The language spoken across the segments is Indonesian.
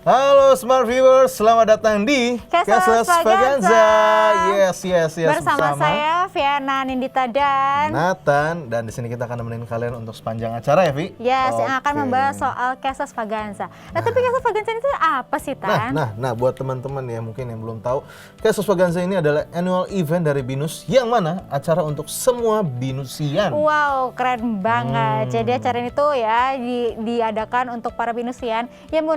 Halo Smart Viewers, selamat datang di Cashless Vaganza. Yes. Bersama saya Viana Nindita dan Nathan, dan di sini kita akan nemenin kalian untuk sepanjang acara ya, Vi? Yes, yang akan membahas soal Cashless Vaganza. Tapi Cashless Vaganza itu apa sih, Tan? Nah, buat teman-teman ya mungkin yang belum tahu, Cashless Vaganza ini adalah annual event dari BINUS yang mana acara untuk semua BINUSian. Wow, keren banget. Jadi acara ini tuh ya diadakan untuk para BINUSian yang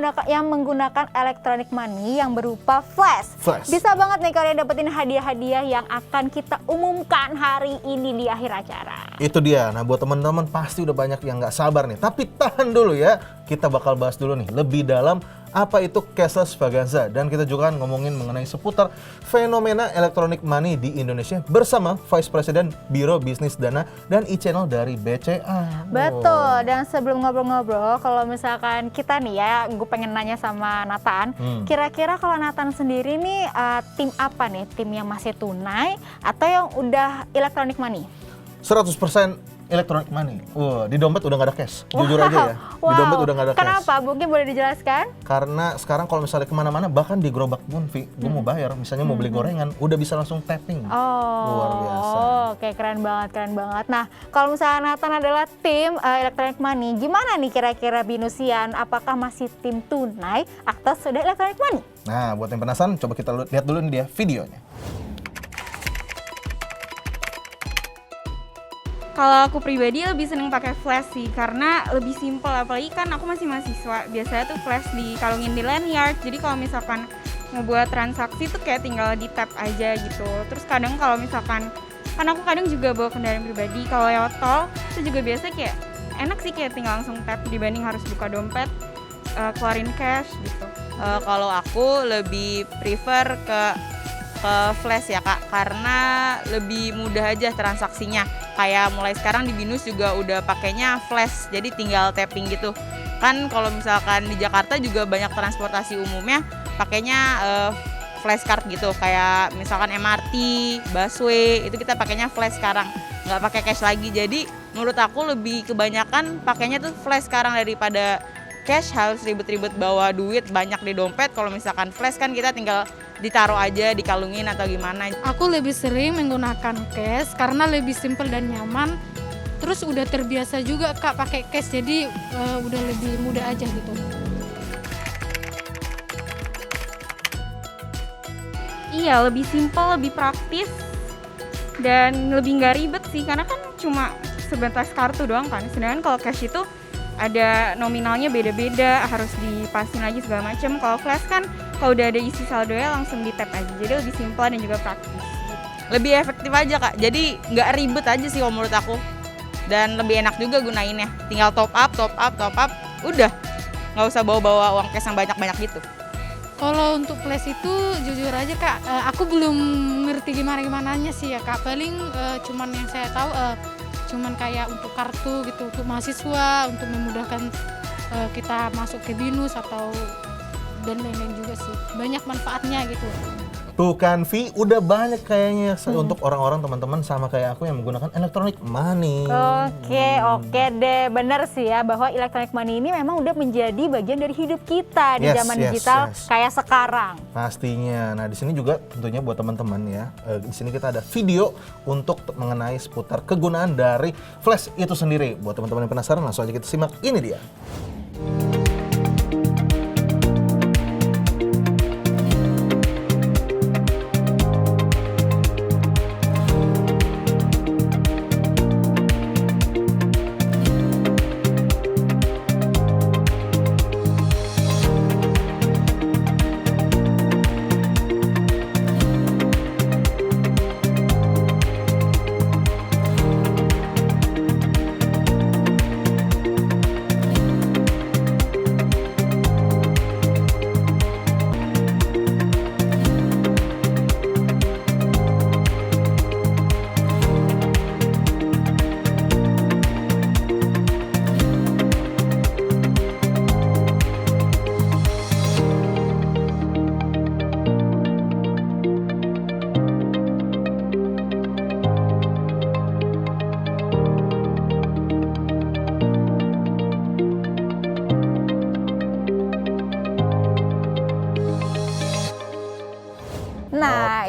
menggunakan electronic money yang berupa flash. Bisa banget nih kalian dapetin hadiah-hadiah yang akan kita umumkan hari ini di akhir acara. Itu dia. Nah, buat teman-teman pasti udah banyak yang nggak sabar nih. Tapi tahan dulu ya. Kita bakal bahas dulu nih lebih dalam apa itu Cashless Vaganza, dan kita juga kan ngomongin mengenai seputar fenomena electronic money di Indonesia bersama Vice President Biro Bisnis Dana dan e-channel dari BCA. Betul. Dan sebelum ngobrol-ngobrol, kalau misalkan kita nih ya, gue pengen nanya sama Nathan, kira-kira kalau Nathan sendiri nih tim apa nih? Tim yang masih tunai atau yang udah electronic money? 100% electronic money. Di dompet udah nggak ada cash. Jujur aja ya. Di dompet udah nggak ada cash. Kenapa? Mungkin boleh dijelaskan? Karena sekarang kalau misalnya kemana-mana, bahkan di gerobak pun, Vi, gue mau bayar, misalnya mau beli gorengan, udah bisa langsung tapping. Luar biasa. Oke, keren banget. Nah, kalau misalnya Nathan adalah tim electronic money, gimana nih kira-kira BINUSian? Apakah masih tim tunai atau sudah electronic money? Nah, buat yang penasaran, coba kita lihat dulu nih dia videonya. Kalau aku pribadi lebih seneng pakai flash sih, karena lebih simpel, apalagi kan aku masih mahasiswa. Biasanya tuh flash dikalungin di lanyard, jadi kalau misalkan mau buat transaksi tuh kayak tinggal di tap aja gitu. Terus kadang kalau misalkan, kan aku kadang juga bawa kendaraan pribadi, kalau lewat tol itu juga biasa kayak enak sih, kayak tinggal langsung tap dibanding harus buka dompet, keluarin cash gitu. Kalau aku lebih prefer ke flash ya Kak, karena lebih mudah aja transaksinya. Kayak mulai sekarang di BINUS juga udah pakainya flash, jadi tinggal tapping gitu. Kan kalau misalkan di Jakarta juga banyak transportasi umumnya pakainya flash card gitu, kayak misalkan MRT, busway, itu kita pakainya flash sekarang, nggak pakai cash lagi. Jadi menurut aku lebih kebanyakan pakainya tuh flash sekarang daripada cash, harus ribet-ribet bawa duit banyak di dompet. Kalau misalkan flash kan kita tinggal ditaruh aja, dikalungin atau gimana. Aku lebih sering menggunakan cash karena lebih simpel dan nyaman. Terus udah terbiasa juga Kak pakai cash, jadi udah lebih mudah aja gitu. Iya, lebih simpel, lebih praktis, dan lebih nggak ribet sih, karena kan cuma sebatas kartu doang kan. Sedangkan kalau cash itu ada nominalnya beda-beda, harus dipasin lagi segala macam. Kalau flash kan kalau udah ada isi saldonya langsung di tap aja, jadi lebih simpel dan juga praktis. Lebih efektif aja Kak, jadi nggak ribet aja sih kalau menurut aku. Dan lebih enak juga gunainnya, tinggal top up, udah. Nggak usah bawa-bawa uang cash yang banyak-banyak gitu. Kalau untuk flash itu jujur aja Kak, aku belum ngerti gimana-gimananya sih ya Kak. Paling cuman yang saya tahu cuman kayak untuk kartu gitu, untuk mahasiswa, untuk memudahkan kita masuk ke BINUS atau dan lain-lain juga sih. Banyak manfaatnya gitu. Tuh kan, Vi, udah banyak kayaknya untuk orang-orang teman-teman sama kayak aku yang menggunakan electronic money. Oke deh, bener sih ya bahwa electronic money ini memang udah menjadi bagian dari hidup kita di zaman digital kayak sekarang. Pastinya. Nah, di sini juga tentunya buat teman-teman ya. Di sini kita ada video untuk mengenai seputar kegunaan dari flash itu sendiri. Buat teman-teman yang penasaran, langsung aja kita simak. Ini dia.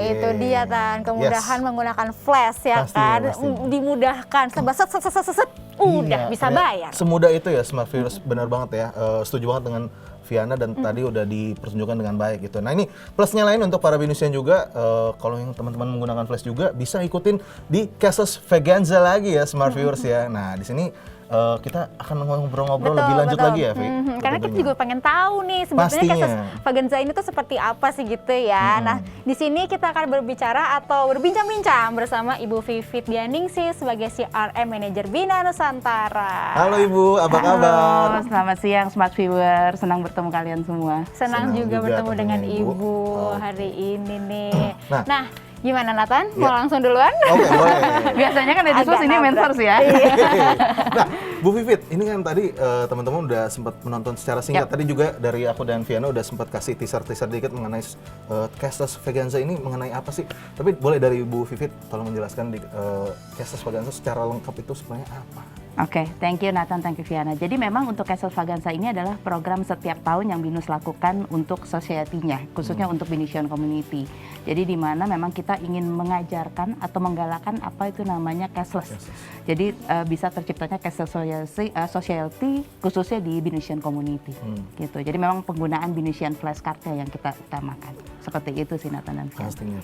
itu dia Tan, kemudahan menggunakan flash ya Pastinya, kan, pastinya. dimudahkan, serba set, udah Iya, bisa ternyata bayar. Semudah itu ya smart viewers, benar banget ya. Setuju banget dengan Viana dan tadi udah dipertunjukkan dengan baik gitu. Nah ini plusnya lain untuk para Venusian juga, kalau yang teman-teman menggunakan flash juga bisa ikutin di Casus Vaganza lagi ya smart viewers ya. Nah di sini kita akan ngobrol-ngobrol lebih lanjut lagi ya, Vi. Karena kita juga pengen tahu nih sebetulnya Pastinya. kasus Vaganza ini tuh seperti apa sih gitu ya. Nah, di sini kita akan berbicara atau berbincang-bincang bersama Ibu Vivit Dianingsih sebagai CRM Manager Bina Nusantara. Halo Ibu, apa kabar? Halo, selamat siang Smart Viewer, senang bertemu kalian semua. Senang juga bertemu ketemu dengan Ibu. Ibu Oke. hari ini nih. Nah. Nah, gimana Nathan? Ya. Mau langsung duluan? Oke, boleh. Biasanya kan di Agak ini nabrak. mentors ya. Nah, Bu Vivit, ini kan tadi teman-teman udah sempat menonton secara singkat. Ya. Tadi juga dari aku dan Viana udah sempat kasih teaser-teaser dikit mengenai Casus Vaganza ini mengenai apa sih. Tapi boleh dari Bu Vivit tolong menjelaskan di Casus Vaganza secara lengkap itu sebenarnya apa? Oke, thank you Nathan, thank you Viana. Jadi memang untuk Casus Vaganza ini adalah program setiap tahun yang BINUS lakukan untuk society-nya, khususnya untuk Venusian community. Jadi di mana memang kita ingin mengajarkan atau menggalakkan apa itu namanya cashless. Jadi bisa terciptanya cashless society khususnya di Venusian community. Gitu. Jadi memang penggunaan Venusian flashcard-nya yang kita utamakan. Seperti itu sih Nathan dan Viana. Pastinya.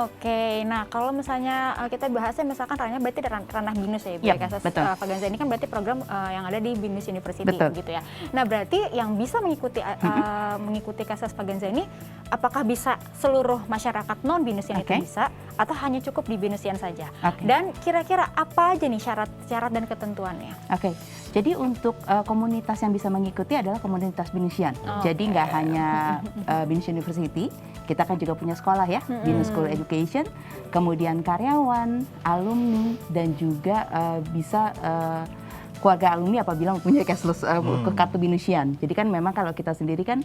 Oke, nah kalau misalnya kita bahasnya misalkan ranahnya berarti ranah BINUS ya Ibu, Iya, ya, Casus betul. Vaganza ini kan berarti program yang ada di BINUS University Betul. gitu ya. Nah berarti yang bisa mengikuti Casus Vaganza ini apakah bisa seluruh masyarakat non BINUSian itu Oke. bisa atau hanya cukup di BINUSian saja? Oke. Dan kira-kira apa aja nih syarat dan ketentuannya? Oke, jadi untuk komunitas yang bisa mengikuti adalah komunitas BINUSian. Oke. Jadi nggak hanya BINUS University, kita kan juga punya sekolah ya, BINUS School Education, kemudian karyawan, alumni, dan juga bisa keluarga alumni apabila mempunyai cashless kartu BINUSian. Jadi kan memang kalau kita sendiri kan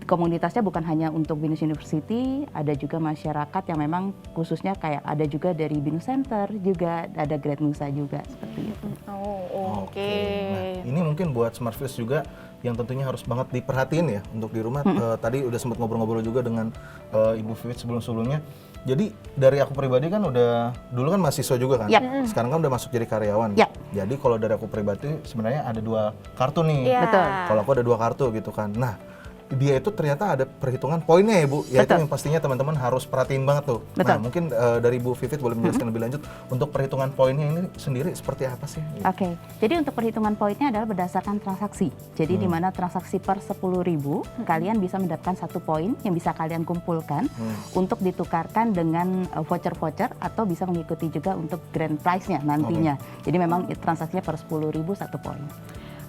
komunitasnya bukan hanya untuk BINUS University, ada juga masyarakat yang memang khususnya kayak ada juga dari BINUS Center juga, ada Great Nusa juga seperti itu. Oh, oke. Nah, ini mungkin buat Smart Viewers juga yang tentunya harus banget diperhatiin ya untuk di rumah. Tadi udah sempat ngobrol-ngobrol juga dengan Ibu Vivit sebelum-sebelumnya. Jadi dari aku pribadi kan udah dulu kan mahasiswa juga kan. Yap. Sekarang kan udah masuk jadi karyawan. Yap. Jadi kalau dari aku pribadi sebenarnya ada 2 kartu nih. Iya. Betul. Kalau aku ada 2 kartu gitu kan. Nah, dia itu ternyata ada perhitungan poinnya ya Bu. Ya itu Betul. yang pastinya teman-teman harus perhatiin banget tuh. Betul. Nah, mungkin dari Bu Vivit boleh menjelaskan lebih lanjut untuk perhitungan poinnya ini sendiri seperti apa sih? Oke, jadi untuk perhitungan poinnya adalah berdasarkan transaksi. Jadi di mana transaksi per 10.000 kalian bisa mendapatkan 1 poin yang bisa kalian kumpulkan untuk ditukarkan dengan voucher-voucher atau bisa mengikuti juga untuk grand prize-nya nantinya. Jadi memang transaksinya per 10.000 1 poin.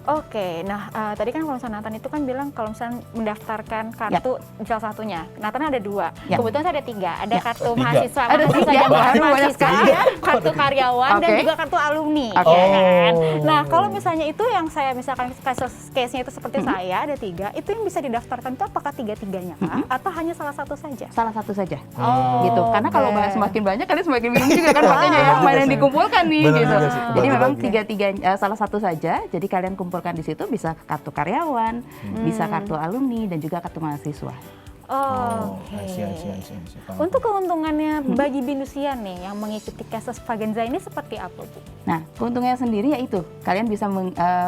Oke, nah tadi kan kalau misalnya Nathan itu kan bilang kalau misalnya mendaftarkan kartu salah satunya, Nathan ada 2, Ya. kebetulan saya ada 3, ada kartu 3. mahasiswa, Ada langsung 3, saja baru banyak mahasiswa, sekali. kartu karyawan dan Oke. juga kartu alumni, Oke. ya kan? Oh. Nah kalau misalnya itu yang saya misalkan case-nya itu seperti saya ada 3, itu yang bisa didaftarkan itu apakah 3-tiganya kah? Atau hanya salah satu saja? Salah satu saja. Oh, Gitu. Karena kalau oke. semakin banyak kalian semakin bingung juga kan makanya ya mana yang dikumpulkan nih Benar gitu. juga sih, Jadi memang bagi-bagi. salah satu saja. Jadi kalian kumpulkan di situ bisa kartu karyawan, bisa kartu alumni dan juga kartu mahasiswa. Oke. I see. Paham. Untuk keuntungannya bagi BINUSian nih yang mengikuti Casus Vaganza ini seperti apa, Bu? Nah, keuntungannya sendiri yaitu kalian bisa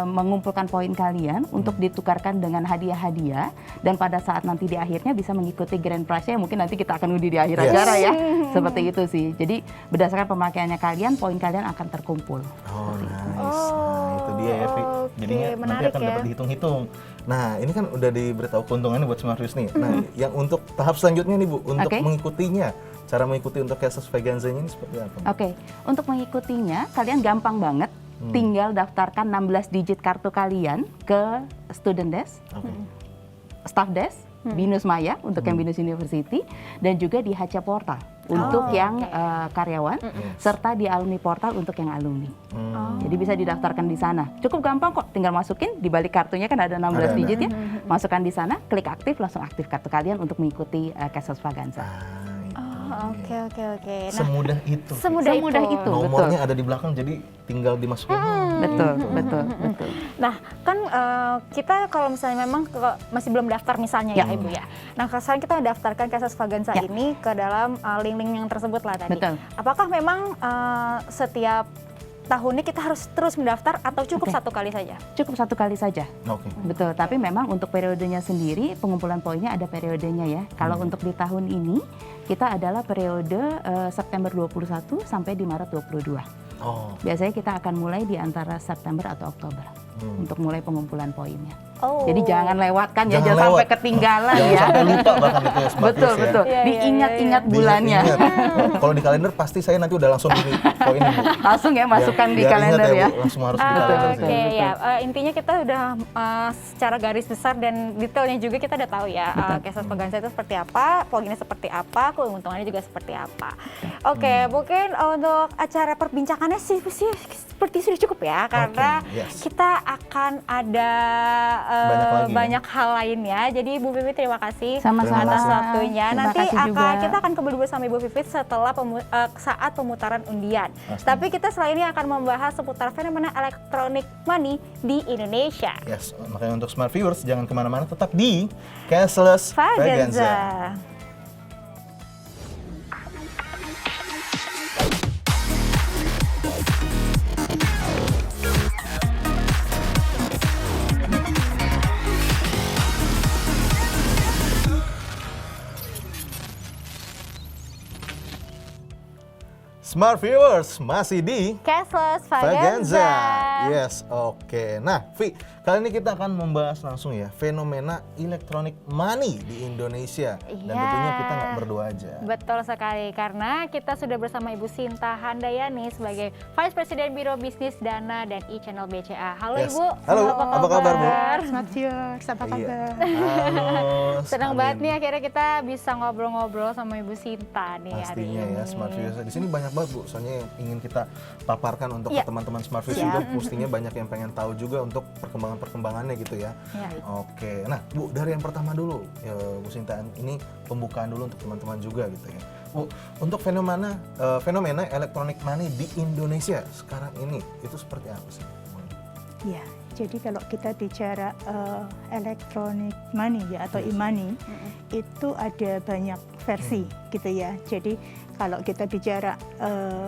mengumpulkan poin kalian untuk ditukarkan dengan hadiah-hadiah dan pada saat nanti di akhirnya bisa mengikuti grand prize-nya yang mungkin nanti kita akan undi di akhir Yes. acara ya. Seperti itu sih. Jadi berdasarkan pemakaiannya kalian, poin kalian akan terkumpul. Oh, nice. Nah, itu dia ya, Vi. oke, Jadinya nanti menarik akan ya. dapat dihitung-hitung. Nah, ini kan udah diberitahu keuntungannya buat Smart Viewers nih. Nah, yang untuk tahap selanjutnya nih, Bu, untuk Oke. mengikutinya, cara mengikuti untuk Casus Vaganza ini seperti apa? Oke, untuk mengikutinya kalian gampang banget. Tinggal daftarkan 16 digit kartu kalian ke student desk, Oke. staff desk, BINUS Maya untuk yang BINUS University dan juga di HC Portal untuk yang karyawan serta di alumni portal untuk yang alumni. Jadi bisa didaftarkan di sana. Cukup gampang kok, tinggal masukin di balik kartunya kan ada 16 Ada. digit ya. Masukkan di sana, klik aktif langsung aktif kartu kalian untuk mengikuti Casus Vaganza. Oke. Nah, Semudah itu. semudah itu. Nomornya ada di belakang, jadi tinggal dimasukin. Betul. Nah, kan kita kalau misalnya memang masih belum daftar misalnya ya Ibu ya. Nah, sekarang kita daftarkan Cashless Vaganza ini ke dalam link-link yang tersebut lah tadi. Betul. Apakah memang setiap tahunnya kita harus terus mendaftar atau cukup satu kali saja? Cukup satu kali saja. Oke. Betul, tapi memang untuk periodenya sendiri, pengumpulan poinnya ada periodenya ya. Kalau untuk di tahun ini, kita adalah periode September 21 sampai di Maret 22. Oh. Biasanya kita akan mulai di antara September atau Oktober untuk mulai pengumpulan poinnya. Oh. Jadi jangan lewatkan ya, Jangan jangan sampai lewat. ketinggalan Jangan ya. sampai lupa bahkan itu ya, Smart Betul, News ya. betul. Iya, Diingat-ingat bulannya. Diingat. Kalau di kalender pasti saya nanti udah langsung gini poin Bu. Langsung ya masukkan di Biar kalender ingat ya. Bu, langsung harus di Betul, kalender. betul. Oke ya, intinya kita udah secara garis besar dan detailnya juga kita udah tahu ya Cashless Vaganza itu seperti apa, poinnya seperti apa, keuntungannya juga seperti apa. Oke, mungkin untuk acara perbincangannya sih seperti sudah cukup ya, karena yes. kita akan ada Banyak lagi ya. banyak hal lainnya. Jadi Bu Pipit terima kasih Sama-sama. atas waktunya. Terima Nanti kasih juga. kita akan kembali bersama Ibu Pipit setelah saat pemutaran undian. Pasti. Tapi kita setelah ini akan membahas seputar fenomena electronic money di Indonesia. Yes, makanya untuk Smart Viewers jangan kemana-mana, tetap di Cashless Vaganza. Vaganza. Smart Viewers masih di Cashless Vaganza. Vaganza. Yes, oke. Nah, Vi, kali ini kita akan membahas langsung ya fenomena electronic money di Indonesia. Dan Iya. tentunya kita nggak berdua aja. Betul sekali, karena kita sudah bersama Ibu Sinta Handayani sebagai Vice President Biro Bisnis Dana dan e-Channel BCA. Halo Yes. Ibu. Halo, apa kabar, Bu? Selamat viewers, apa Iya. kabar? Halo. Senang amin. banget nih akhirnya kita bisa ngobrol-ngobrol sama Ibu Sinta nih hari Pastinya ini. ya Smart Viewers. Di sini banyak banget Bu, soalnya yang ingin kita paparkan untuk Iya. teman-teman Smart Viewers juga. Pastinya banyak yang pengen tahu juga untuk perkembangan-perkembangannya gitu ya. Iya. Oke, nah Bu, dari yang pertama dulu, ya, Bu Sinta, ini pembukaan dulu untuk teman-teman juga gitu ya. Bu, untuk fenomena electronic money di Indonesia sekarang ini itu seperti apa sih? Ya, jadi kalau kita bicara electronic money ya atau e-money, itu ada banyak versi gitu ya. Jadi kalau kita bicara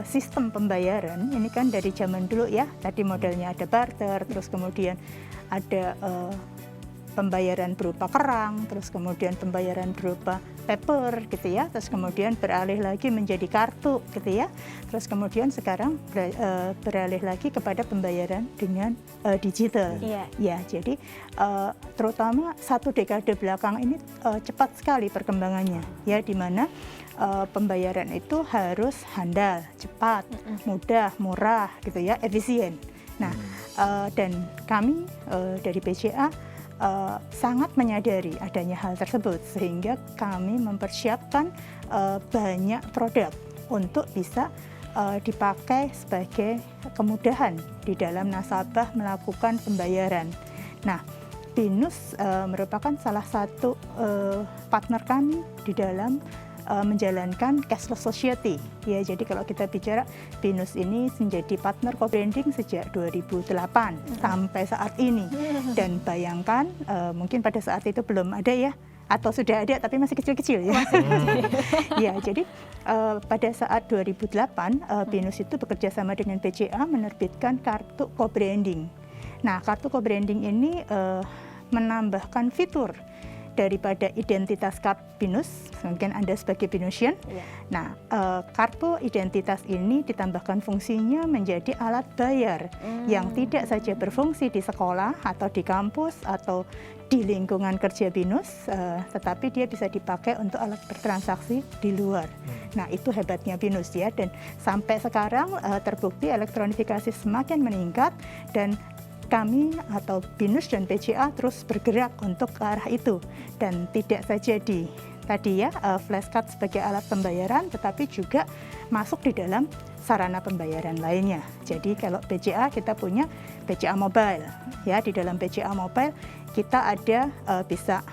sistem pembayaran, ini kan dari zaman dulu ya, tadi modelnya ada barter, terus kemudian ada pembayaran berupa kerang, terus kemudian pembayaran berupa paper gitu ya, terus kemudian beralih lagi menjadi kartu gitu ya, terus kemudian sekarang beralih lagi kepada pembayaran dengan digital. Iya. Ya, jadi terutama satu dekade belakang ini cepat sekali perkembangannya ya, di mana pembayaran itu harus handal, cepat, mudah, murah gitu ya, efisien. Nah, dan kami dari BCA sangat menyadari adanya hal tersebut, sehingga kami mempersiapkan banyak produk untuk bisa dipakai sebagai kemudahan di dalam nasabah melakukan pembayaran. Nah, BINUS merupakan salah satu partner kami di dalam menjalankan cashless society ya. Jadi kalau kita bicara, BINUS ini menjadi partner co-branding sejak 2008 sampai saat ini. Dan bayangkan mungkin pada saat itu belum ada ya, atau sudah ada tapi masih kecil-kecil ya. Ya, jadi pada saat 2008 BINUS itu bekerja sama dengan BCA menerbitkan kartu co-branding. Nah, kartu co-branding ini menambahkan fitur daripada identitas card BINUS, mungkin Anda sebagai BINUSian. Iya. Nah, kartu identitas ini ditambahkan fungsinya menjadi alat bayar yang tidak saja berfungsi di sekolah atau di kampus atau di lingkungan kerja BINUS, tetapi dia bisa dipakai untuk alat bertransaksi di luar. Nah, itu hebatnya BINUS ya, dan sampai sekarang terbukti elektronifikasi semakin meningkat, dan kami atau BINUS dan BCA terus bergerak untuk ke arah itu, dan tidak saja di tadi ya flashcard sebagai alat pembayaran, tetapi juga masuk di dalam sarana pembayaran lainnya. Jadi kalau BCA kita punya BCA Mobile ya, di dalam BCA Mobile kita ada bisa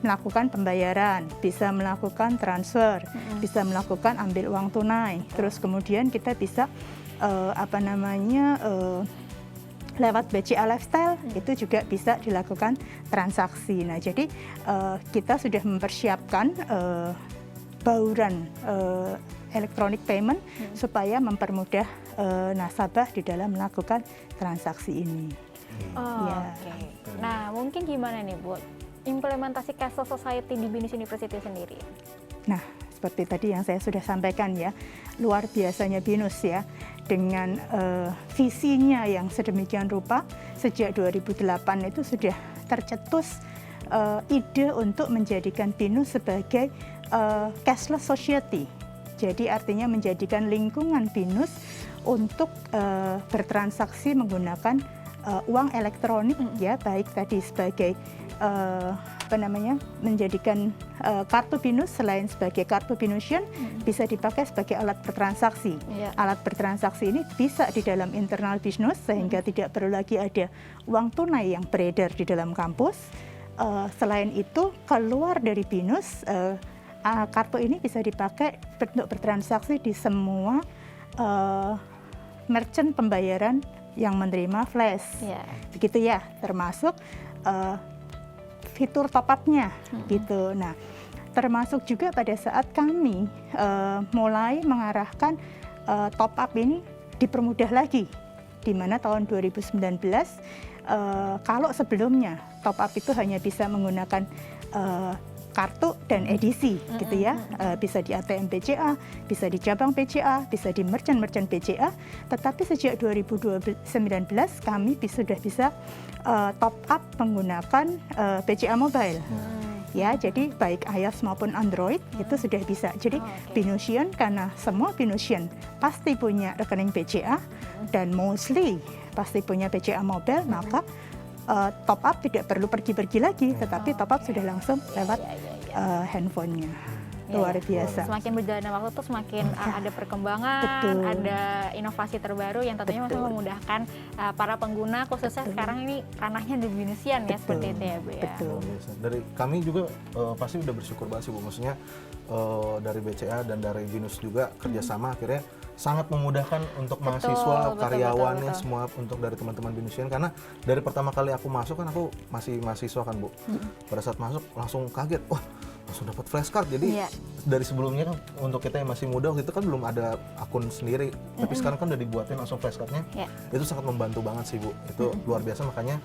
melakukan pembayaran, bisa melakukan transfer, bisa melakukan ambil uang tunai. Terus kemudian kita bisa lewat BCA Lifestyle itu juga bisa dilakukan transaksi. Nah, jadi kita sudah mempersiapkan bauran electronic payment supaya mempermudah nasabah di dalam melakukan transaksi ini. Oke. Nah, mungkin gimana nih Bu implementasi cashless society di BINUS University sendiri? Nah, seperti tadi yang saya sudah sampaikan ya, luar biasanya BINUS ya, dengan visinya yang sedemikian rupa. Sejak 2008 itu sudah tercetus ide untuk menjadikan BINUS sebagai cashless society. Jadi artinya menjadikan lingkungan BINUS untuk bertransaksi menggunakan uang elektronik ya, baik tadi sebagai menjadikan kartu BINUS selain sebagai kartu BINUSian bisa dipakai sebagai alat bertransaksi. Alat bertransaksi ini bisa di dalam internal BINUS sehingga tidak perlu lagi ada uang tunai yang beredar di dalam kampus. Selain itu keluar dari BINUS, kartu ini bisa dipakai untuk bertransaksi di semua merchant pembayaran yang menerima flash. Begitu ya, termasuk fitur top up-nya gitu. Nah, termasuk juga pada saat kami mulai mengarahkan top up ini dipermudah lagi, di mana tahun 2019 kalau sebelumnya top up itu hanya bisa menggunakan kartu dan edisi gitu ya, bisa di ATM BCA, bisa di cabang BCA, bisa di merchant BCA, tetapi sejak 2019 kami sudah bisa top up menggunakan BCA Mobile. Ya, jadi baik iOS maupun Android itu sudah bisa. Jadi BINUSian, karena semua BINUSian pasti punya rekening BCA dan mostly pasti punya BCA Mobile, maka top up tidak perlu pergi-pergi lagi, tetapi top up sudah langsung lewat handphonenya. Luar biasa. Semakin berjalannya waktu tuh semakin ada perkembangan, ada inovasi terbaru yang tentunya masih memudahkan para pengguna, khususnya sekarang ini ranahnya di BINUSian ya, seperti itu ya Bu ya. Dari kami juga pasti udah bersyukur banget sih Bu, maksudnya dari BCA dan dari BINUS juga kerjasama akhirnya sangat memudahkan untuk mahasiswa, karyawannya, semua untuk dari teman-teman BINUSian. Karena dari pertama kali aku masuk kan aku masih mahasiswa kan Bu, pada saat masuk langsung kaget, wah langsung dapat flashcard. Jadi dari sebelumnya kan untuk kita yang masih muda waktu itu kan belum ada akun sendiri, tapi sekarang kan udah dibuatin langsung flashcardnya. Itu sangat membantu banget sih Bu, itu luar biasa. Makanya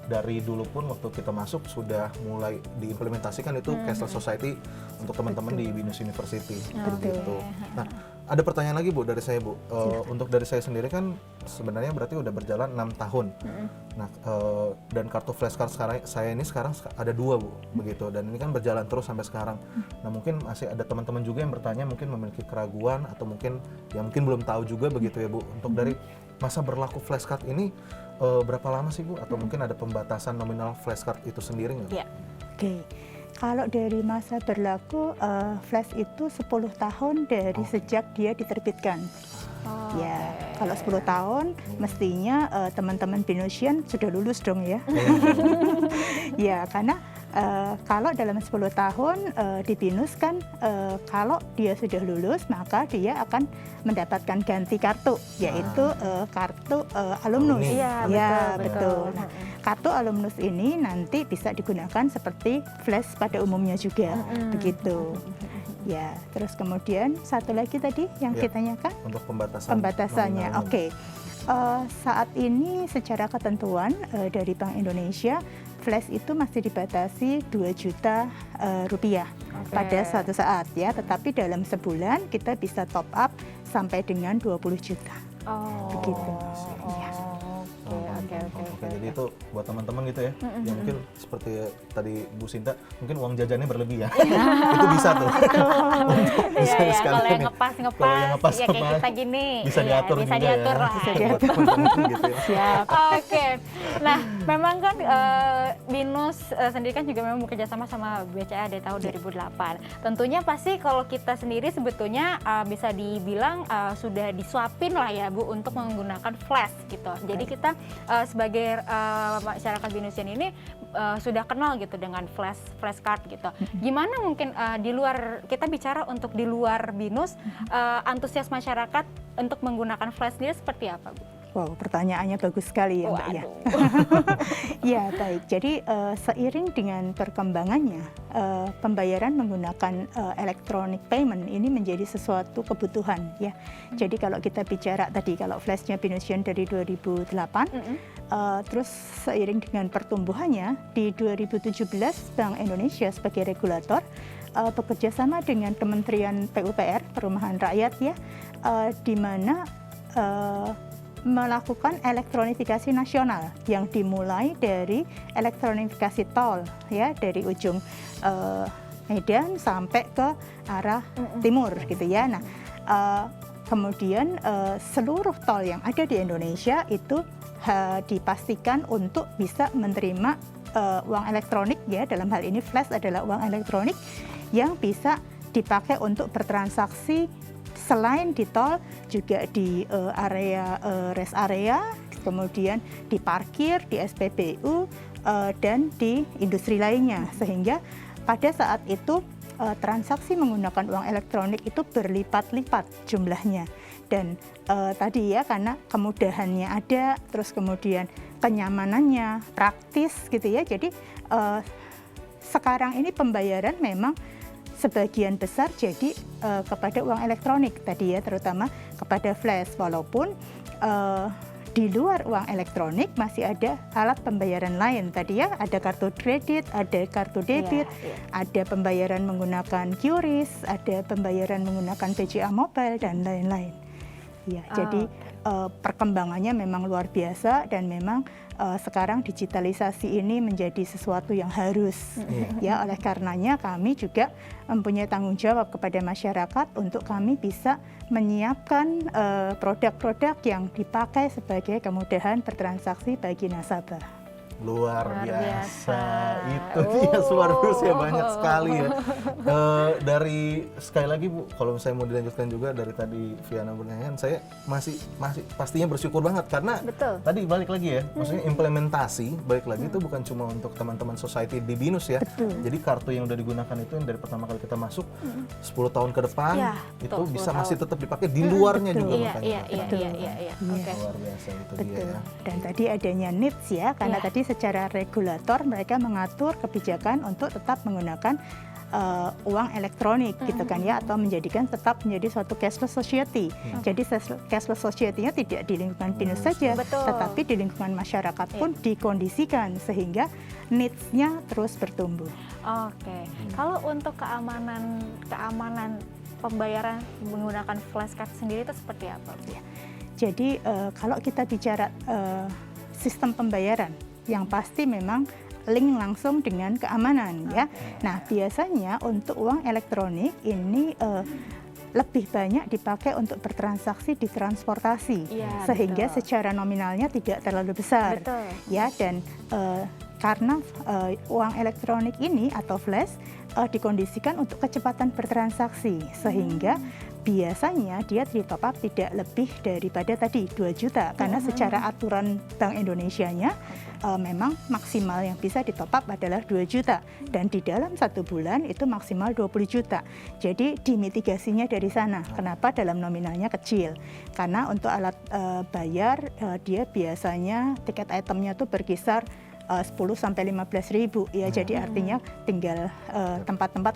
dari dulu pun waktu kita masuk sudah mulai diimplementasikan itu cashless society untuk teman-teman di BINUS University. Gitu. Nah, ada pertanyaan lagi Bu dari saya Bu. Untuk dari saya sendiri kan sebenarnya berarti udah berjalan 6 tahun. Nah, dan kartu flashcard saya ini sekarang ada 2 Bu, begitu. Dan ini kan berjalan terus sampai sekarang. Nah, mungkin masih ada teman-teman juga yang bertanya, mungkin memiliki keraguan atau mungkin yang mungkin belum tahu juga begitu ya Bu. Untuk dari masa berlaku flashcard ini berapa lama sih Bu? Atau mungkin ada pembatasan nominal flashcard itu sendiri nggak? Oke. Kalau dari masa berlaku flash itu 10 tahun dari sejak dia diterbitkan. Ya, kalau 10 tahun mestinya teman-teman BINUSian sudah lulus dong ya. Ya, karena kalau dalam 10 tahun di BINUS kan kalau dia sudah lulus maka dia akan mendapatkan ganti kartu, yaitu kartu alumnus. Iya, betul. Nah, kartu alumnus ini nanti bisa digunakan seperti flash pada umumnya juga, begitu. Ya, terus kemudian satu lagi tadi yang ditanyakan untuk pembatasannya. Oke. Saat ini secara ketentuan dari Bank Indonesia, flash itu masih dibatasi 2 juta rupiah pada suatu saat ya, tetapi dalam sebulan kita bisa top up sampai dengan 20 juta. Begitu. Oke, jadi itu buat teman-teman gitu ya, yang mungkin seperti tadi Bu Sinta, mungkin uang jajannya berlebih ya. Itu bisa tuh. Kalau yang ngepas ya kayak kita gini, bisa diatur bisa juga diatur ya. lah. Buat teman-teman gitu ya. Oke. Nah, memang kan BINUS sendiri kan juga memang bekerja sama sama BCA dari tahun 2008. Tentunya pasti kalau kita sendiri sebetulnya bisa dibilang sudah disuapin lah ya Bu untuk menggunakan flash gitu. Jadi kita sebagai masyarakat BINUSian ini sudah kenal gitu dengan flash card gitu. Gimana mungkin di luar, kita bicara untuk di luar BINUS, antusias masyarakat untuk menggunakan flash sendiri seperti apa Bu? Wow, pertanyaannya bagus sekali ya Mbak ya. Ya baik, jadi seiring dengan perkembangannya pembayaran menggunakan electronic payment ini menjadi sesuatu kebutuhan ya. Jadi kalau kita bicara tadi, kalau flashnya BINUSian dari 2008, terus seiring dengan pertumbuhannya di 2017 Bank Indonesia sebagai regulator bekerja sama dengan Kementerian PUPR Perumahan Rakyat ya, di mana melakukan elektronifikasi nasional yang dimulai dari elektronifikasi tol ya, dari ujung Medan sampai ke arah timur gitu ya. Nah, kemudian seluruh tol yang ada di Indonesia itu dipastikan untuk bisa menerima uang elektronik ya, dalam hal ini flash adalah uang elektronik yang bisa dipakai untuk bertransaksi selain di tol, juga di area rest area, kemudian di parkir, di SPBU, dan di industri lainnya. Sehingga pada saat itu transaksi menggunakan uang elektronik itu berlipat-lipat jumlahnya. Dan tadi ya, karena kemudahannya ada, terus kemudian kenyamanannya, praktis gitu ya. Jadi sekarang ini pembayaran memang sebagian besar jadi kepada uang elektronik tadi ya, terutama kepada flash, walaupun di luar uang elektronik masih ada alat pembayaran lain tadi ya, ada kartu kredit, ada kartu debit, ada pembayaran menggunakan QRIS, ada pembayaran menggunakan BCA Mobile dan lain-lain. Ya, jadi perkembangannya memang luar biasa, dan memang sekarang digitalisasi ini menjadi sesuatu yang harus ya. Oleh karenanya kami juga mempunyai tanggung jawab kepada masyarakat untuk kami bisa menyiapkan produk-produk yang dipakai sebagai kemudahan bertransaksi bagi nasabah. Luar biasa. Itu dia luar biasa ya, banyak sekali ya. Dari sekali lagi Bu, kalau saya mau dilanjutkan juga dari tadi Viana bertanya, saya masih pastinya bersyukur banget karena tadi balik lagi ya, maksudnya implementasi balik lagi itu bukan cuma untuk teman-teman society di BINUS ya. Jadi kartu yang udah digunakan itu yang dari pertama kali kita masuk 10 tahun ke depan itu bisa masih tetap dipakai di luarnya juga makanya. Iya. Luar biasa itu dia ya. Dan tadi adanya NIPS ya, karena tadi secara regulator mereka mengatur kebijakan untuk tetap menggunakan uang elektronik gitu kan ya, atau tetap menjadi suatu cashless society. Jadi cashless society-nya tidak di lingkungan BINUS saja, tetapi di lingkungan masyarakat pun dikondisikan sehingga needs-nya terus bertumbuh. Oke. Kalau untuk keamanan pembayaran menggunakan flashcard sendiri itu seperti apa Bu? Jadi kalau kita bicara sistem pembayaran, yang pasti memang link langsung dengan keamanan ya. Nah, biasanya untuk uang elektronik ini lebih banyak dipakai untuk bertransaksi di transportasi, sehingga secara nominalnya tidak terlalu besar ya. Dan karena uang elektronik ini atau flash dikondisikan untuk kecepatan bertransaksi, sehingga biasanya dia di top up tidak lebih daripada tadi 2 juta, karena secara aturan Bank Indonesianya memang maksimal yang bisa di top up adalah 2 juta, dan di dalam 1 bulan itu maksimal 20 juta. Jadi dimitigasinya dari sana. Kenapa dalam nominalnya kecil? Karena untuk alat bayar dia biasanya tiket itemnya tuh berkisar 10 sampai 15 ribu ya. Jadi artinya tinggal tempat-tempat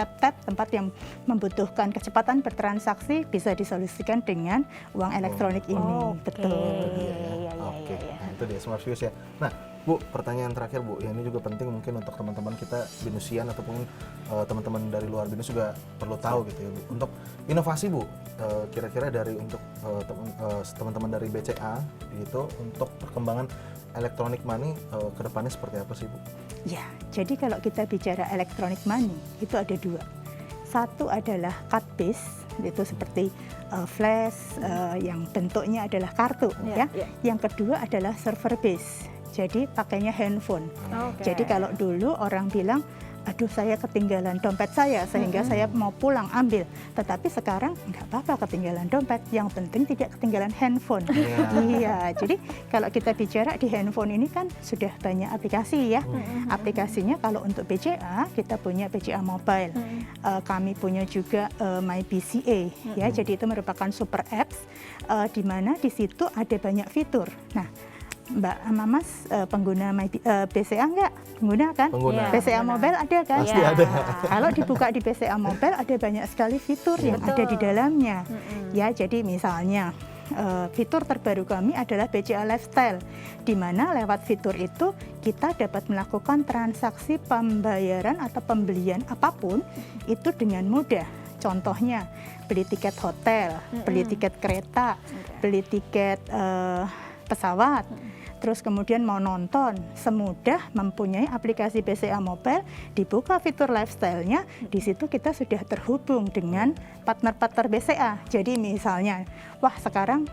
tap tempat yang membutuhkan kecepatan bertransaksi bisa disolusikan dengan uang elektronik ini. Betul. Oke. Itu dia Smart Fuse ya. Nah, Bu, pertanyaan terakhir Bu, ya ini juga penting mungkin untuk teman-teman kita BINUSian ataupun teman-teman dari luar BINUS juga perlu tahu gitu ya Bu. Untuk inovasi Bu, kira-kira dari untuk teman-teman dari BCA itu untuk perkembangan electronic money ke depannya seperti apa sih Bu? Ya, jadi kalau kita bicara electronic money itu ada 2. Satu adalah card base, itu seperti flash yang bentuknya adalah kartu ya. Yang kedua adalah server base. jadi pakainya handphone. Oke. Jadi kalau dulu orang bilang, aduh saya ketinggalan dompet saya sehingga saya mau pulang ambil. Tetapi sekarang nggak apa-apa ketinggalan dompet, yang penting tidak ketinggalan handphone. Iya, jadi kalau kita bicara di handphone ini kan sudah banyak aplikasi ya. Aplikasinya kalau untuk BCA kita punya BCA Mobile. Kami punya juga My BCA ya. Jadi itu merupakan super apps di mana di situ ada banyak fitur. Nah, Mbak Mamas pengguna BCA enggak? Pengguna kan? Pengguna. BCA Mobile ada kan? Pasti ada. Kalau dibuka di BCA Mobile ada banyak sekali fitur yang ada di dalamnya. Ya, jadi misalnya fitur terbaru kami adalah BCA Lifestyle, di mana lewat fitur itu kita dapat melakukan transaksi pembayaran atau pembelian apapun itu dengan mudah. Contohnya beli tiket hotel, beli tiket kereta, beli tiket pesawat. Terus kemudian mau nonton, semudah mempunyai aplikasi BCA Mobile, dibuka fitur lifestyle-nya, di situ kita sudah terhubung dengan partner-partner BCA. Jadi misalnya, wah sekarang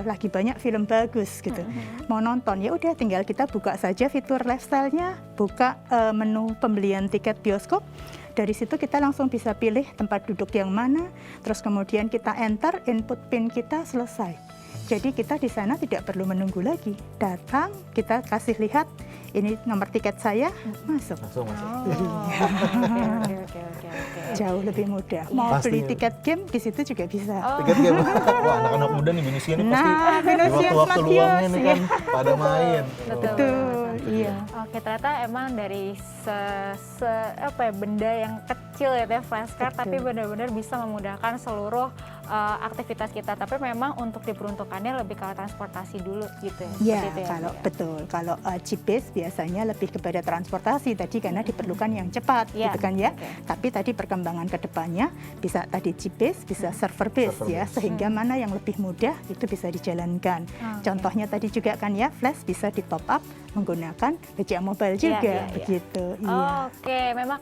lagi banyak film bagus gitu, mau nonton, ya udah tinggal kita buka saja fitur lifestyle-nya, buka menu pembelian tiket bioskop. Dari situ kita langsung bisa pilih tempat duduk yang mana, terus kemudian kita enter, input PIN kita, selesai. Jadi kita di sana tidak perlu menunggu lagi. Datang, kita kasih lihat, ini nomor tiket saya, masuk. Langsung masuk. Oke. Jauh lebih mudah. Mau beli tiket game, di situ juga bisa. Tiket game. Wah, anak-anak muda nih Binus ini pasti Nah, di Binus waktu-waktu Smart luangnya Kios, nih iya. kan pada main. Betul, iya. Oke, ternyata emang dari benda yang kecil ya teh flashcard, tapi benar-benar bisa memudahkan seluruh aktivitas kita. Tapi memang untuk diperuntukannya lebih ke transportasi dulu gitu ya. Ya, Seperti itu kalau Bu, ya? betul. Kalau GPS biasanya lebih kepada transportasi tadi karena diperlukan yang cepat, Ya, gitu kan ya. oke. Tapi tadi perkembangan ke depannya bisa tadi GPS, bisa server base ya, sehingga mana yang lebih mudah itu bisa dijalankan. Contohnya tadi juga kan ya, flash bisa di top up menggunakan BCA Mobile juga, begitu. Iya. Oke, memang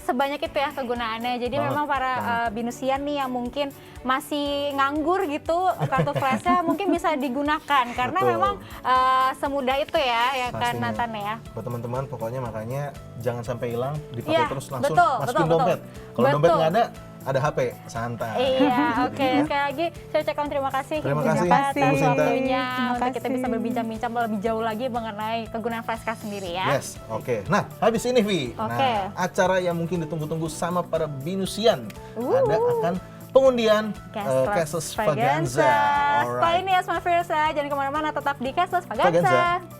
sebanyak itu ya kegunaannya. Jadi memang para binusian nih yang mungkin masih nganggur gitu, kartu flashnya mungkin bisa digunakan karena Betul. memang semudah itu ya kan Pastinya. Nathan ya. Buat teman-teman pokoknya makanya jangan sampai hilang, dipakai Iya, terus langsung betul, masukin betul. dompet. Kalau dompet Betul. nggak ada HP, santai. Iya, oke. Sekali lagi saya ucapkan terima kasih Terima Ibu kasih, Sinta Bu atas Sinta. waktunya Terima untuk kita bisa kasih. berbincang-bincang lebih jauh lagi mengenai kegunaan flashcard sendiri ya. Yes, oke. Nah, habis ini Vi, Oke. nah acara yang mungkin ditunggu-tunggu sama para binusian ada akan pengundian Cashless Vaganza. Setelah Alright. ini ya Smart Viewers ya, jangan kemana-mana, tetap di Cashless Vaganza. Vaganza.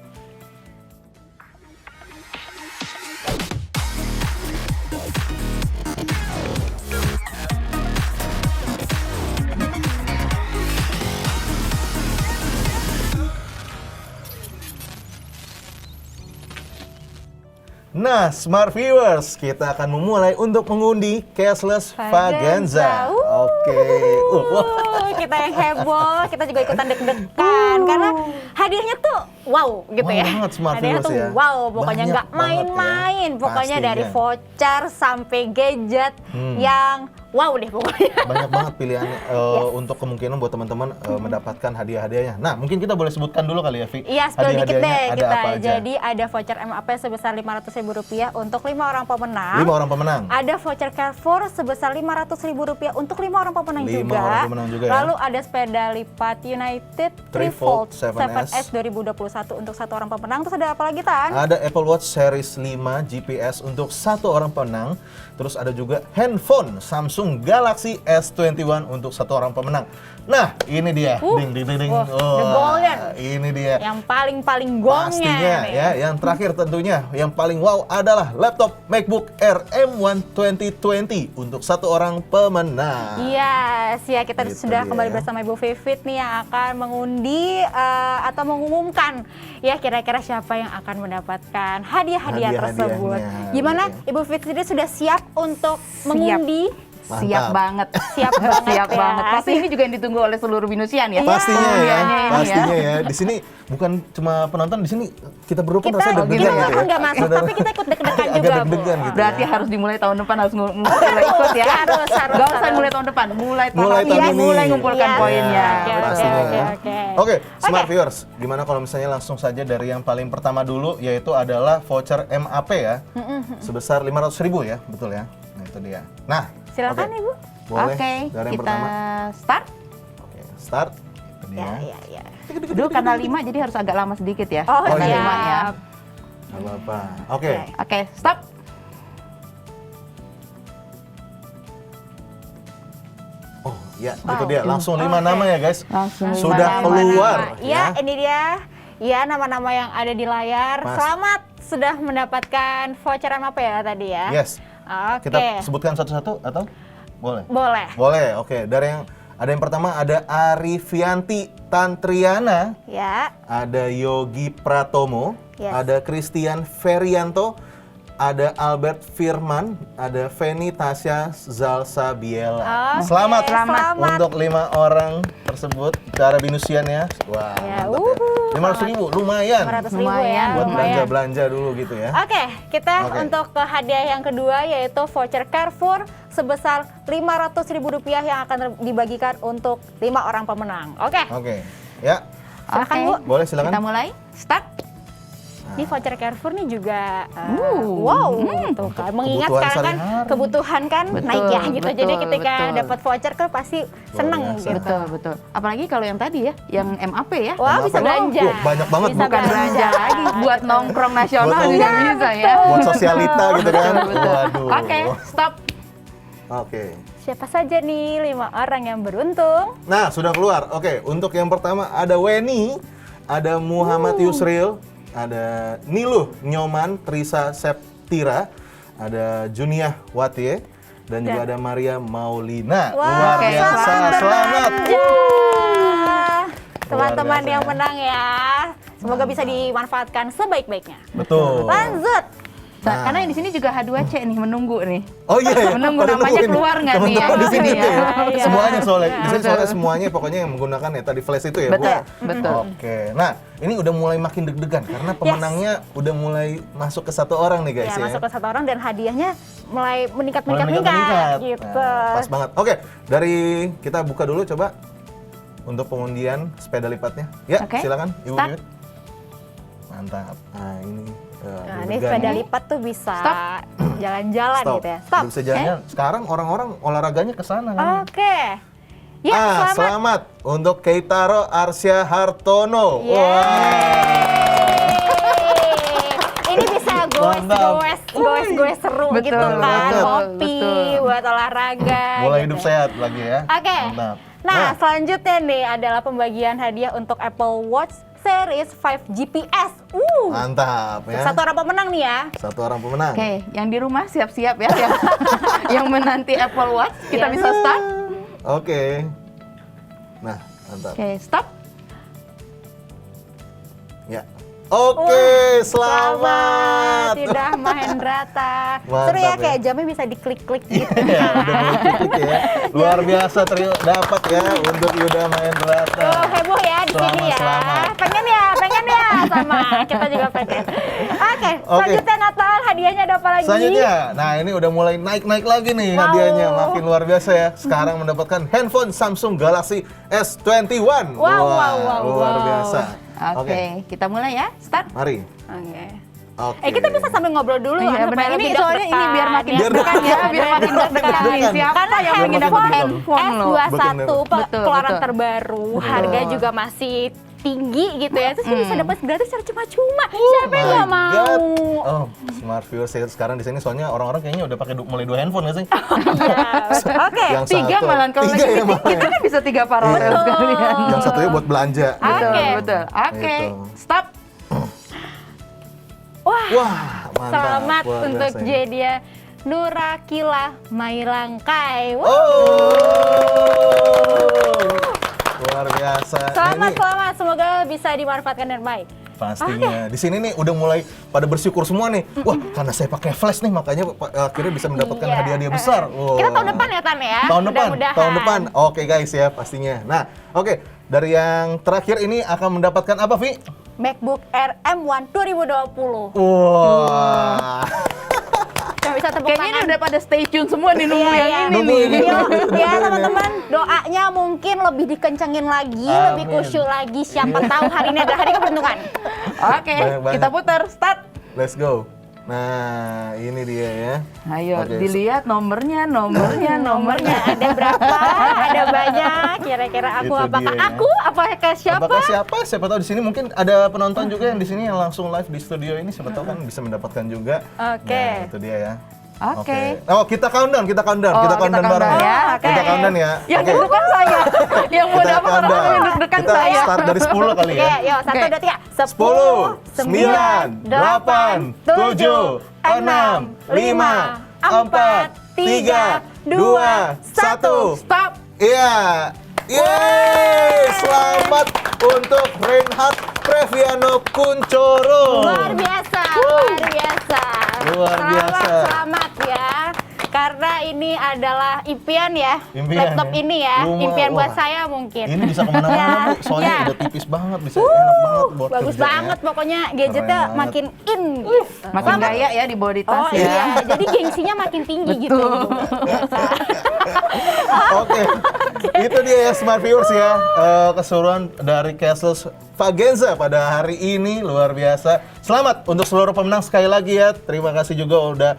Nah, Smart Viewers, kita akan memulai untuk mengundi Cashless Vaganza. Oke. Kita yang heboh, kita juga ikutan deg-degan karena hadiahnya tuh wow gitu Wow ya. banget Smart Hadiahnya Viewers tuh ya. wow, pokoknya Banyak nggak banget main-main. ya. Pokoknya dari Pastinya. voucher sampai gadget yang wow deh pokoknya. Banyak banget pilihannya untuk kemungkinan buat teman-teman mendapatkan hadiah-hadiahnya. Nah, mungkin kita boleh sebutkan dulu kali ya, Vi. Iya, spill dikit deh ada kita. apa aja? Jadi ada voucher MAP sebesar Rp500.000 untuk 5 orang pemenang. 5 orang pemenang. Ada voucher Carrefour sebesar Rp500.000 untuk 5 orang pemenang 5 juga. orang pemenang juga ya. Lalu ada sepeda lipat United 3Volt 7S 2021 untuk 1 orang pemenang. Terus ada apa lagi, Tan? Ada Apple Watch Series 5 GPS untuk 1 orang pemenang. Terus ada juga handphone Samsung Galaxy S21 untuk 1 orang pemenang. Nah, ini dia. Ding ding ding ding. the golden. Ini dia. Yang paling gongnya. Pastinya nih. ya, yang terakhir tentunya yang paling wow adalah laptop MacBook Air M1 2020 untuk 1 orang pemenang. Yes, ya kita Gitu sudah dia. kembali bersama Ibu Vivit nih yang akan mengundi atau mengumumkan ya kira-kira siapa yang akan mendapatkan hadiah-hadiah tersebut. Hadiah-hadiahnya, Gimana gitu. Ibu Vivit sendiri sudah siap untuk mengundi? Siap banget. Siap banget Siap ya. banget. Pasti ini juga yang ditunggu oleh seluruh Binusian ya. Pastinya ya, Pemilihannya ini pastinya ya. Di sini bukan cuma penonton, di sini kita berdua pun Kita rasanya deg-degan kita gitu walaupun ya. nggak masuk, tapi kita ikut deg-degan Agak juga, Bu. deg-degan gitu. Berarti ya. harus dimulai tahun depan, harus mulai ikut ya. Harus. Gak usah mulai tahun depan, mulai Mulai tahun ini. mulai ngumpulkan Iya. poinnya. Oke, oke, pastinya oke, ya. oke. Oke, Smart Viewers, gimana kalau misalnya langsung saja dari yang paling pertama dulu, yaitu adalah voucher MAP ya, sebesar 500.000 ya, betul ya? Nah itu dia. Nah, Silakan oke. Ibu. Boleh Oke, dari yang kita pertama. start. Oke, start. Itu dia. Ya. Dulu karena 5 jadi harus agak lama sedikit ya. Oh, Karena iya. 5 ya. Gak apa-apa. Oke. Oke, stop. Oh, ya, itu dia. Langsung 5 nama ya, guys. Langsung lima Sudah nama. keluar. Iya, ini dia. Ya, nama-nama yang ada di layar. Mas. Selamat sudah mendapatkan voucheran apa ya tadi ya? Yes. Oke. Kita sebutkan satu-satu atau boleh? Boleh. Boleh. Oke, dari yang ada yang pertama ada Arifianti Tantriana, Ya. ada Yogi Pratomo, Yes. ada Christian Ferianto, ada Albert Firman, ada Feni Tasya Zalsabiela. Oke, Selamat, selamat. untuk 5 orang tersebut cara binusian ya. Wah, Ya, mantap ya. 500.000 lumayan 500.000 Lumayan. ya. buat lumayan. belanja-belanja dulu gitu ya. Oke, kita Oke. untuk ke hadiah yang kedua yaitu voucher Carrefour sebesar Rp500.000 yang akan dibagikan untuk 5 orang pemenang. Oke, Oke. Ya, silakan Oke. Bu. boleh silakan. Kita mulai. Start. Ini voucher Carrefour nih juga wow, tuh kan. Mengingat kebutuhan sekarang kan sehari-hari. kebutuhan kan Betul, naik ya gitu. Jadi betul, ketika betul. dapat voucher kan pasti seneng biasa. gitu. Betul, betul. Apalagi kalau yang tadi ya, yang MAP ya. Wah, bisa Kenapa? belanja. Wah, banyak banget, Bisa Bu. Bukan belanja lagi, buat nongkrong nasional Buat juga nongkrong. bisa ya. Buat sosialita gitu kan. Betul. Waduh. Oke, stop. Oke. Siapa saja nih 5 orang yang beruntung? Nah, sudah keluar. Oke, untuk yang pertama ada Weni, ada Muhammad Yusril, ada Niluh Nyoman Trisa Septira, ada Juniah Watie, dan juga ada Maria Maulina. Luar oke, biasa. Selamat. belanja. Teman-teman biasa yang ya. menang ya. Semoga bisa dimanfaatkan sebaik-baiknya. Betul. Lanjut. Nah, karena yang di sini juga H2C nih menunggu nih. Oh iya, ya. Menunggu Pada namanya nungguin. keluar nggak nih ya? Teman-teman di sini Iya. tuh ya. Iya. Semuanya soalnya. Di sini Betul. soalnya semuanya pokoknya yang menggunakan ya tadi flash itu ya, Bu. Betul, betul. Oke. Nah, ini udah mulai makin deg-degan karena pemenangnya udah mulai masuk ke 1 orang nih guys Ya, ya. masuk ke 1 orang dan hadiahnya mulai Mulai meningkat gitu. Nah, pas banget. Oke, dari kita buka dulu coba untuk pengundian sepeda lipatnya. Ya, Oke, silakan Ibu start. Wiwit. Mantap. Nah, ini Nah, ini sepeda lipat tuh bisa Stop. jalan-jalan Stop. gitu ya. Udah Stop. bisa jalan. Sekarang orang-orang olahraganya ke sana kan. Oke. Ya, Selamat untuk Keitaro Arsya Hartono. Ini bisa Mantap. goes seru Betul, gitu kan. betul, Kopi betul. buat olahraga. Mulai gitu. hidup sehat lagi ya. Oke. Mantap. Nah, selanjutnya nih adalah pembagian hadiah untuk Apple Watch Series 5 GPS. Mantap ya. 1 orang pemenang nih ya. 1 orang pemenang. Oke, yang di rumah siap-siap ya, yang menanti Apple Watch. Kita Yes. bisa start. Oke. Nah, mantap. Oke, stop. Ya. Oke, selamat. Yuda Mahendrata. Mantap Seru ya, ya. kayak jamnya bisa diklik-klik gitu. Ya, udah mulai klik ya. Luar biasa Trio dapat ya untuk Yuda Mahendrata. Tuh, heboh ya di sini ya. Selamat. Pengen ya sama. Kita juga pengen. Oke, selanjutnya Natal hadiahnya ada apa lagi? Selanjutnya, nah ini udah mulai naik-naik lagi nih Wow. hadiahnya, makin luar biasa ya. Sekarang mendapatkan handphone Samsung Galaxy S21. Wow, Wah, wow, luar wow. biasa. Oke, kita mulai ya. Start. Mari. Oke. Oke. Kita bisa sambil ngobrol dulu Iya, kan, supaya benar. Ini lebih soalnya deg-degan. ini biar makin Ya. deg-degan ya, biar makin deg-degan. Deg-degan. Siapa Karena yang ingin dapat handphone- handphone lo? S21 Betul, keluaran betul. terbaru, Betul. harga juga masih tinggi gitu ya. Terus bisa dapat gratis secara cuma-cuma. Oh Siapa yang my nggak mau? God. Oh, smart viewers ya, sekarang di sini soalnya orang-orang kayaknya udah pakai mulai 2 handphone nggak sih? Iya. Oke. Yang 3 satu. malah kalau 3 lagi ya, malah kita ya. kan bisa 3 paralel Iya. sekalian. Yang satunya buat belanja. Betul, Oke. betul. Oke, Gitu. stop. Wah, mantap. Selamat Luar untuk biasa ya. Jedia Nurakila Mailangkai. Oh. Luar biasa. Nah, Selamat, ini- selamat. Semoga bisa dimanfaatkan dengan baik. Pastinya. Di sini nih udah mulai pada bersyukur semua nih. Wah, karena saya pakai flash nih makanya akhirnya bisa mendapatkan Iya. hadiah-hadiah besar. Wow. Kita tahun depan ya Tan ya. Tahun depan, Mudah-mudahan. tahun depan. Oke guys ya pastinya. Nah, oke. Dari yang terakhir ini akan mendapatkan apa, Vi? MacBook Air M1 2020. Wah. Yang bisa tepuk Kayaknya ini tangan. udah pada stay tune semua nih nunggu Iya, yang iya. ini Nunggu nih. ini. Ya Bener-bener. teman-teman, doanya mungkin lebih dikencengin lagi, lebih Amin. khusyuk lagi. Siapa tahu hari ini adalah hari keberuntungan. Oke, Banyak banget. kita putar start. Let's go. Nah, ini dia ya. Ayo Oke. dilihat nomornya. Nomornya ada berapa? Ada banyak. Kira-kira aku Itu apakah dia ya. aku? Apakah siapa? Apakah siapa? Siapa tahu di sini mungkin ada penonton juga yang di sini yang langsung live di studio ini. Siapa tahu kan bisa mendapatkan juga. Oke. Nah, itu dia ya. Oke. Oh, kita countdown, kita countdown, Oh, kita kita countdown bareng countdown ya. ya. Oke. Kita countdown ya. Yang Oke. deg-degan saya. Yang mau Kita dapat countdown. orang yang deg-degan Kita saya. start dari 10 kali Oke, ya. yuk 1, Oke. 2, 3. 10, 9, 8, 7, 6, 5, 4, 3, 2, 1. Stop. Iya. Yeay, selamat untuk Reinhard Previano Kuncoro. Luar biasa, luar biasa. Luar biasa. Selamat ya. Karena ini adalah impian ya, Impian laptop ya. ini ya, Rumah, impian buat wah. saya mungkin. Ini bisa kemana-mana Ya, Bu, soalnya ya. udah tipis banget, bisa enak banget buat Bagus kerja, ya. banget pokoknya gadgetnya Keren banget. makin in. Gitu. Makin gaya ya di body Oh tas ya. iya, jadi gengsinya makin tinggi gitu. Oke, itu dia ya Smart Viewers ya, keseruan dari Castles Fagenza pada hari ini luar biasa. Selamat untuk seluruh pemenang sekali lagi ya. Terima kasih juga udah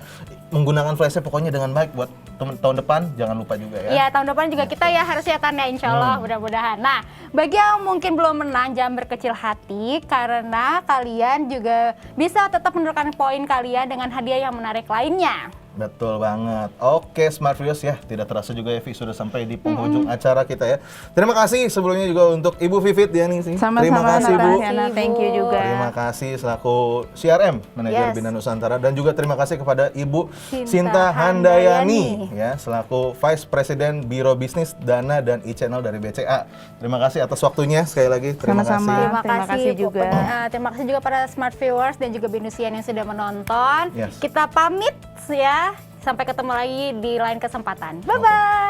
menggunakan flashnya pokoknya dengan baik buat tahun depan. Jangan lupa juga ya. Iya, tahun depan juga kita ya harus ya tanda insya Allah mudah-mudahan. Nah, bagi yang mungkin belum menang jangan berkecil hati karena kalian juga bisa tetap menurunkan poin kalian dengan hadiah yang menarik lainnya. Betul banget. Oke, Smart Viewers ya, tidak terasa juga ya Vi sudah sampai di penghujung acara kita ya. Terima kasih sebelumnya juga untuk Ibu Vivit ya nih. Sama-sama Terima kasih Bu. Natasha, thank you juga. Terima kasih selaku CRM Manajer Yes. Bina Nusantara dan juga terima kasih kepada Ibu Sinta Sinta Handayani Handayani. ya selaku Vice President Biro Bisnis Dana dan e-Channel dari BCA. Terima kasih atas waktunya sekali lagi. Terima Sama-sama. kasih. Terima kasih juga. Terima kasih juga para Smart Viewers dan juga Binusian yang sudah menonton. Yes. Kita pamit ya. Sampai ketemu lagi di lain kesempatan. Bye-bye.